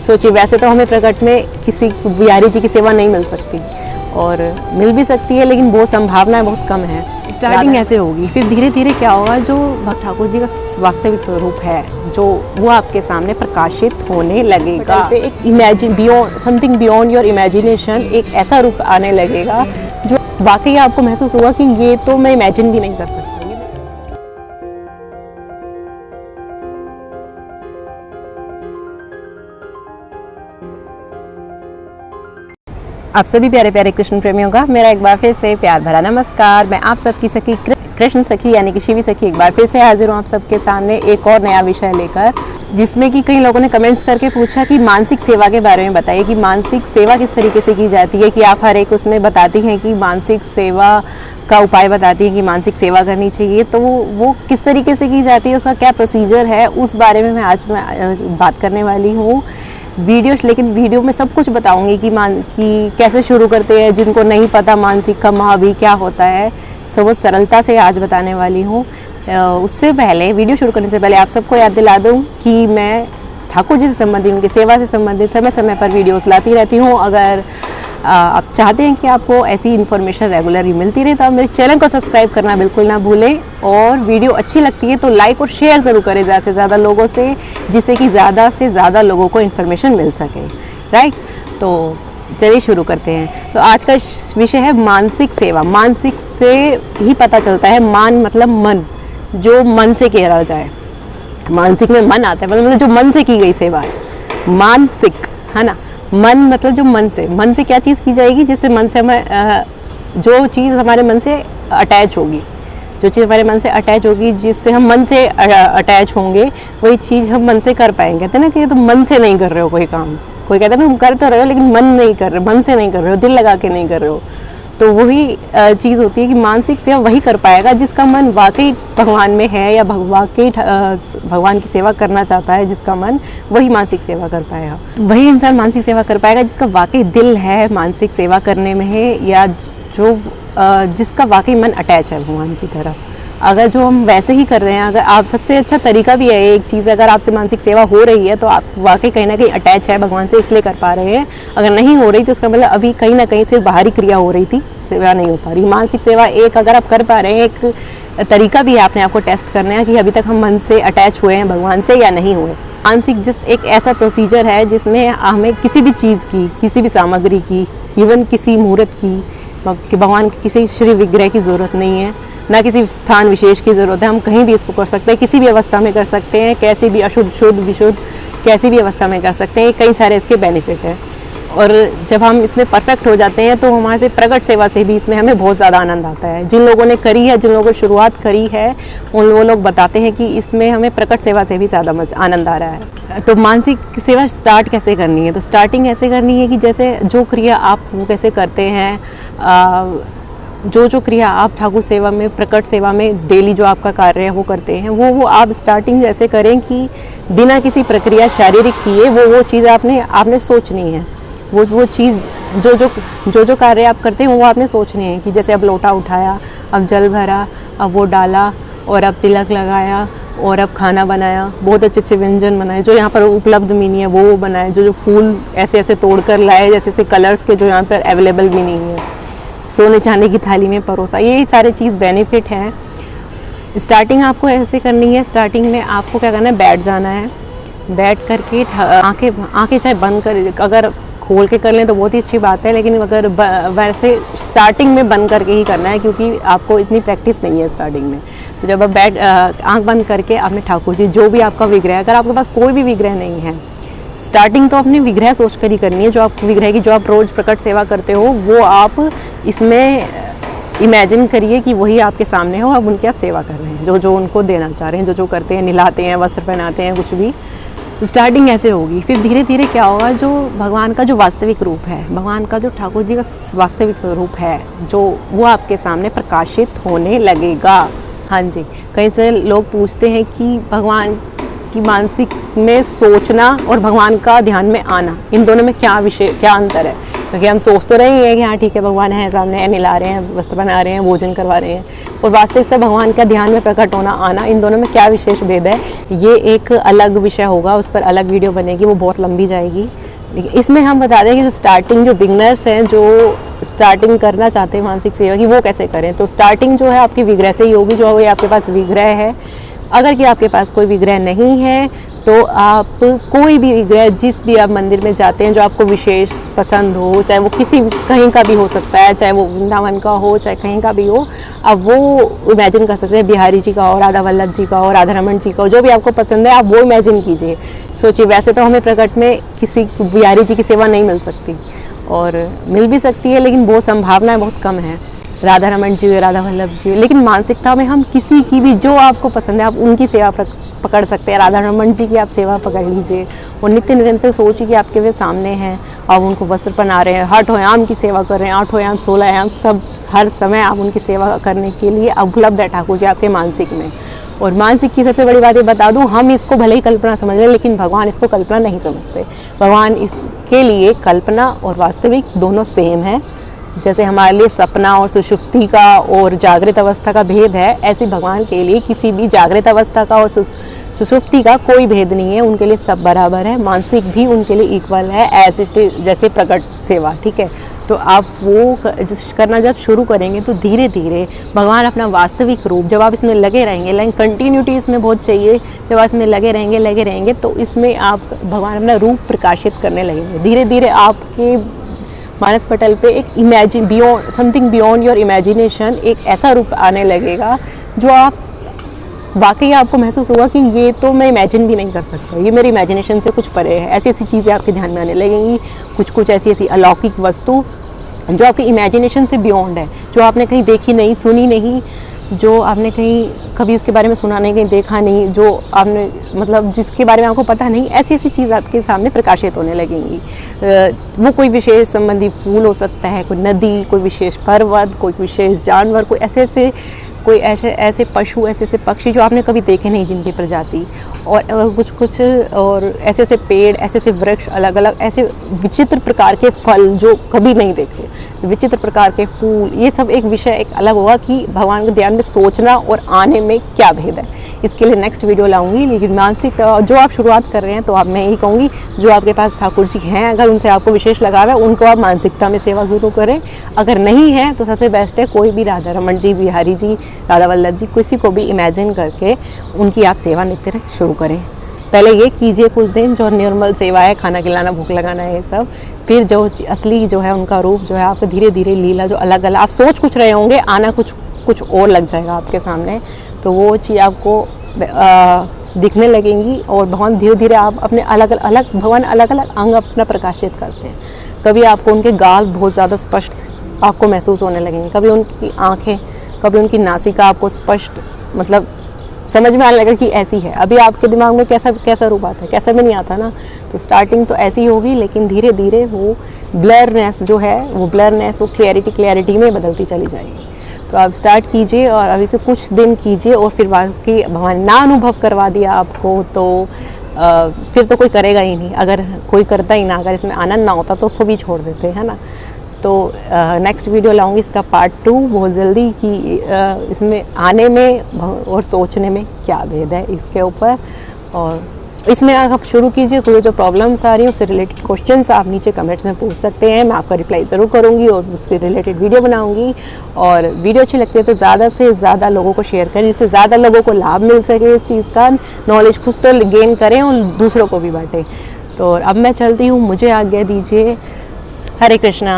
सोचिए, वैसे तो हमें प्रकट में किसी बिहारी जी की सेवा नहीं मिल सकती, और मिल भी सकती है, लेकिन वो संभावनाएं बहुत कम है। स्टार्टिंग ऐसे होगी, फिर धीरे धीरे क्या होगा, जो भक्त ठाकुर जी का वास्तविक स्वरूप है जो वो आपके सामने प्रकाशित होने लगेगा। एक imagine beyond something beyond your imagination, एक ऐसा रूप आने लगेगा जो वाकई आपको महसूस होगा कि ये तो मैं इमेजिन भी नहीं कर सकती। आप सभी प्यारे प्यारे कृष्ण प्रेमियों का मेरा एक बार फिर से प्यार भरा नमस्कार। मैं आप सबकी सखी कृष्ण सखी यानी कि शिवी सखी एक बार फिर से हाजिर हूँ आप सबके सामने एक और नया विषय लेकर, जिसमें कि कई लोगों ने कमेंट्स करके पूछा कि मानसिक सेवा के बारे में बताइए कि मानसिक सेवा किस तरीके से की जाती है, कि आप हर एक उसमें बताती हैं कि मानसिक सेवा का उपाय बताती हैं कि मानसिक सेवा करनी चाहिए, तो वो किस तरीके से की जाती है, उसका क्या प्रोसीजर है, उस बारे में मैं आज बात करने वाली हूँ लेकिन वीडियो में सब कुछ बताऊंगी कि कैसे शुरू करते हैं, जिनको नहीं पता मानसिक का महाभी क्या होता है, सब बहुत सरलता से आज बताने वाली हूँ। उससे पहले, वीडियो शुरू करने से पहले आप सबको याद दिला दूँ कि मैं ठाकुर जी से संबंधित, उनकी सेवा से संबंधित समय समय पर वीडियोस लाती रहती हूँ। अगर आप चाहते हैं कि आपको ऐसी इन्फॉर्मेशन रेगुलरली मिलती रहे तो आप मेरे चैनल को सब्सक्राइब करना बिल्कुल ना भूलें, और वीडियो अच्छी लगती है तो लाइक और शेयर ज़रूर करें ज़्यादा से ज़्यादा लोगों से, जिससे कि ज़्यादा से ज़्यादा लोगों को इन्फॉर्मेशन मिल सके। राइट, तो चलिए शुरू करते हैं। तो आज का विषय है मानसिक सेवा। मानसिक से ही पता चलता है, मान मतलब मन, जो मन से किया जाए। मानसिक में मन आता है, मतलब जो मन से की गई सेवा है मानसिक, है ना। मन मतलब जो मन से क्या चीज़ की जाएगी, जिससे मन से हमें जो चीज़ हमारे मन से अटैच होगी, जो चीज़ हमारे मन से अटैच होगी, जिससे हम मन से अटैच होंगे, वही चीज़ हम मन से कर पाएंगे। कहते हैं ना कि तुम मन से नहीं कर रहे हो कोई काम, कोई कहता है ना तुम कर तो रहे हो लेकिन मन नहीं कर रहे, मन से नहीं कर रहे हो, दिल लगा के नहीं कर रहे हो। तो वही चीज़ होती है कि मानसिक सेवा वही कर पाएगा जिसका मन वाकई भगवान में है, या वाकई भगवान की सेवा करना चाहता है, जिसका मन, वही मानसिक सेवा कर पाएगा। वही इंसान मानसिक सेवा कर पाएगा जिसका वाकई दिल है मानसिक सेवा करने में है, या जो जिसका वाकई मन अटैच है भगवान की तरफ। अगर जो हम वैसे ही कर रहे हैं, अगर आप, सबसे अच्छा तरीका भी है एक चीज़, अगर आपसे मानसिक सेवा हो रही है तो आप वाकई कहीं ना कहीं अटैच है भगवान से, इसलिए कर पा रहे हैं। अगर नहीं हो रही तो उसका मतलब अभी कहीं ना कहीं सिर्फ बाहरी क्रिया हो रही थी, सेवा नहीं हो पा रही। मानसिक सेवा एक अगर आप कर पा रहे हैं, एक तरीका भी है अपने आप को टेस्ट करने का कि अभी तक हम मन से अटैच हुए हैं भगवान से या नहीं हुए। मानसिक जस्ट एक ऐसा प्रोसीजर है जिसमें हमें किसी भी चीज़ की, किसी भी सामग्री की, इवन किसी मूर्त की, भगवान के किसी श्री विग्रह की ज़रूरत नहीं है, ना किसी स्थान विशेष की ज़रूरत है। हम कहीं भी इसको कर सकते हैं, किसी भी अवस्था में कर सकते हैं, कैसी भी अशुद्ध शुद्ध विशुद्ध कैसी भी अवस्था में कर सकते हैं। कई सारे इसके बेनिफिट हैं, और जब हम इसमें परफेक्ट हो जाते हैं तो हमारे से प्रकट सेवा से भी इसमें हमें बहुत ज़्यादा आनंद आता है। जिन लोगों ने करी है, जिन लोगों ने शुरुआत करी है, वो लोग बताते हैं कि इसमें हमें प्रकट सेवा से भी ज़्यादा आनंद आ रहा है। तो मानसिक सेवा स्टार्ट कैसे करनी है, तो स्टार्टिंग ऐसे करनी है कि जैसे जो क्रिया आप वो कैसे करते हैं, जो क्रिया आप ठाकुर सेवा में, प्रकट सेवा में डेली जो आपका कार्य है वो करते हैं, वो आप स्टार्टिंग ऐसे करें कि बिना किसी प्रक्रिया शारीरिक किए वो चीज़ आपने सोचनी है। वो चीज़ जो कार्य आप करते हैं वो आपने सोचनी है, कि जैसे अब लोटा उठाया, अब जल भरा, अब वो डाला, और अब तिलक लगाया, और अब खाना बनाया, बहुत अच्छे अच्छे व्यंजन बनाए, जो यहाँ पर उपलब्ध भी नहीं है वो बनाए, जो फूल ऐसे ऐसे तोड़ कर लाए, जैसे ऐसे कलर्स के जो यहाँ पर अवेलेबल भी नहीं है, सोने चांदी की थाली में परोसा, ये सारे चीज़ बेनिफिट हैं। स्टार्टिंग आपको ऐसे करनी है, स्टार्टिंग में आपको क्या करना है, बैठ जाना है। बैठ करके आंखें चाहे बंद कर, अगर खोल के कर लें तो बहुत ही अच्छी बात है, लेकिन अगर वैसे स्टार्टिंग में बंद करके ही करना है, क्योंकि आपको इतनी प्रैक्टिस नहीं है स्टार्टिंग में। तो जब आप आंख बंद करके आपने ठाकुर जी, जो भी आपका विग्रह, अगर आपके पास कोई भी विग्रह नहीं है, स्टार्टिंग तो अपनी विग्रह सोच कर ही करनी है, जो आप विग्रह की जो आप रोज़ प्रकट सेवा करते हो वो आप इसमें इमेजिन करिए कि वही आपके सामने हो, अब उनकी आप सेवा कर रहे हैं, जो उनको देना चाह रहे हैं, जो करते हैं, निलाते हैं, वस्त्र पहनाते हैं, कुछ भी। स्टार्टिंग ऐसे होगी, फिर धीरे धीरे क्या होगा, जो भगवान का जो वास्तविक रूप है, भगवान का जो ठाकुर जी का वास्तविक स्वरूप है, जो वो आपके सामने प्रकाशित होने लगेगा। हाँ जी, कई से लोग पूछते हैं कि भगवान की मानसिक में सोचना और भगवान का ध्यान में आना, इन दोनों में क्या अंतर है। क्योंकि हम सोच तो रहे ही हैं कि हाँ ठीक है भगवान है सामने, नहला रहे हैं, वस्त्र बना रहे हैं, भोजन करवा रहे हैं, और वास्तविकता भगवान का ध्यान में प्रकट होना आना, इन दोनों में क्या विशेष भेद है, ये एक अलग विषय होगा, उस पर अलग वीडियो बनेगी, वो बहुत लंबी जाएगी। इसमें हम बता दें कि जो स्टार्टिंग, जो बिगनर्स हैं, जो स्टार्टिंग करना चाहते हैं मानसिक सेवा की, वो कैसे करें। तो स्टार्टिंग जो है आपकी विग्रह से ही होगी, जो ये आपके पास विग्रह है। अगर कि आपके पास कोई विग्रह नहीं है तो आप कोई भी विग्रह, जिस भी आप मंदिर में जाते हैं जो आपको विशेष पसंद हो, चाहे वो किसी कहीं का भी हो सकता है, चाहे वो वृंदावन का हो, चाहे कहीं का भी हो, अब वो इमेजिन कर सकते हैं, बिहारी जी का हो, राधा वल्लभ जी का हो, राधा रमन जी का हो, जो भी आपको पसंद है आप वो इमेजिन कीजिए, सोचिए। वैसे तो हमें प्रकट में किसी बिहारी जी की सेवा नहीं मिल सकती, और मिल भी सकती है लेकिन वो संभावनाएं बहुत कम है, राधा रमन जी, राधा वल्लभ जी। लेकिन मानसिकता में हम किसी की भी, जो आपको पसंद है आप उनकी सेवा पकड़ सकते हैं। राधा रमन जी की आप सेवा पकड़ लीजिए, वो नित्य निरंतर सोचिए कि आपके वे सामने हैं, आप उनको वस्त्र पहना रहे हैं, 8 आयाम की सेवा कर रहे हैं, 8 आयाम 16 आयाम सब हर समय आप उनकी सेवा करने के लिए उपलब्ध है ठाकुर जी आपके मानसिक में। और मानसिक की सबसे बड़ी बात ये बता दूं, हम इसको भले ही कल्पना समझ रहे हैं लेकिन भगवान इसको कल्पना नहीं समझते। भगवान इसके लिए कल्पना और वास्तविक दोनों सेम है। जैसे हमारे लिए सपना और सुषुप्ति का और जागृत अवस्था का भेद है, ऐसे भगवान के लिए किसी भी जागृत अवस्था का और सुषुप्ति का कोई भेद नहीं है, उनके लिए सब बराबर है। मानसिक भी उनके लिए इक्वल है, एज इट इज, जैसे प्रकट सेवा, ठीक है। तो आप वो करना जब शुरू करेंगे तो धीरे धीरे भगवान अपना वास्तविक रूप, जब आप इसमें लगे रहेंगे, लाइन कंटिन्यूटी इसमें बहुत चाहिए, जब आप इसमें लगे रहेंगे तो इसमें आप भगवान अपना रूप प्रकाशित करने लगेंगे। धीरे धीरे आपके मानस पटल पे एक imagine beyond, something beyond your imagination, एक ऐसा रूप आने लगेगा जो आप वाकई आपको महसूस होगा कि ये तो मैं इमेजिन भी नहीं कर सकता, ये मेरी इमेजिनेशन से कुछ परे है। ऐसी ऐसी चीज़ें आपके ध्यान में आने लगेंगी, कुछ ऐसी अलौकिक वस्तु जो आपकी इमेजिनेशन से बियॉन्ड है, जो आपने कहीं देखी नहीं, सुनी नहीं, जो आपने कहीं कभी उसके बारे में सुना नहीं, कहीं देखा नहीं, जो आपने मतलब जिसके बारे में आपको पता नहीं, ऐसी ऐसी चीज़ आपके सामने प्रकाशित होने लगेंगी। वो कोई विशेष संबंधी फूल हो सकता है, कोई नदी, कोई विशेष पर्वत, कोई विशेष जानवर, कोई ऐसे पशु, ऐसे पक्षी जो आपने कभी देखे नहीं, जिनकी प्रजाति, और कुछ और ऐसे पेड़, ऐसे वृक्ष, अलग अलग ऐसे विचित्र प्रकार के फल जो कभी नहीं देखे, विचित्र प्रकार के फूल, ये सब एक विषय एक अलग होगा कि भगवान के ध्यान में सोचना और आने में क्या भेद है। इसके लिए नेक्स्ट वीडियो लाऊंगी। लेकिन मानसिक जो आप शुरुआत कर रहे हैं, तो आप, मैं यही कहूँगी, जो आपके पास ठाकुर जी हैं, अगर उनसे आपको विशेष लगाव है, उनको आप मानसिकता में सेवा शुरू करें। अगर नहीं है तो सबसे बेस्ट है कोई भी राधा रमन जी, बिहारी जी, राधा वल्लभ जी, किसी को भी इमेजिन करके उनकी आप सेवा नित्य शुरू करें। पहले ये कीजिए कुछ दिन, जो नॉर्मल सेवा है, खाना खिलाना, भूख लगाना है, ये सब। फिर जो असली जो है उनका रूप जो है, आपको धीरे धीरे लीला जो अलग अलग आप सोच कुछ रहे होंगे, आना कुछ और लग जाएगा आपके सामने, तो वो चीज़ आपको दिखने लगेंगी। और भगवान धीरे धीरे आप अपने भगवान अलग अलग अंग अपना प्रकाशित करते हैं। कभी आपको उनके गाल बहुत ज़्यादा स्पष्ट आपको महसूस होने लगेंगे, कभी उनकी आँखें, कभी उनकी नासिका आपको स्पष्ट मतलब समझ में आने लगा कि ऐसी है। अभी आपके दिमाग में कैसा रूप आता है, कैसा भी नहीं आता ना। तो स्टार्टिंग तो ऐसी होगी, लेकिन धीरे धीरे वो ब्लरनेस जो है, वो क्लैरिटी में बदलती चली जाएगी। तो आप स्टार्ट कीजिए और अभी से कुछ दिन कीजिए, और फिर बाकी भगवान ना अनुभव करवा दिया आपको तो फिर तो कोई करेगा ही नहीं। अगर कोई करता ही ना, अगर इसमें आनंद ना होता तो उसको भी छोड़ देते हैं ना। तो नेक्स्ट वीडियो लाऊंगी इसका पार्ट 2 बहुत जल्दी, कि इसमें आने में और सोचने में क्या भेद है इसके ऊपर। और इसमें आप शुरू कीजिए, कोई जो प्रॉब्लम्स आ रही हैं उससे रिलेटेड क्वेश्चंस आप नीचे कमेंट्स में पूछ सकते हैं, मैं आपका रिप्लाई ज़रूर करूंगी और उसके रिलेटेड वीडियो बनाऊंगी। और वीडियो अच्छी लगती है तो ज़्यादा से ज़्यादा लोगों को शेयर करें, जिससे ज़्यादा लोगों को लाभ मिल सके, इस चीज़ का नॉलेज खुद तो गेन करें और दूसरों को भी बांटें। तो अब मैं चलती हूँ, मुझे आज्ञा दीजिए। हरे कृष्णा।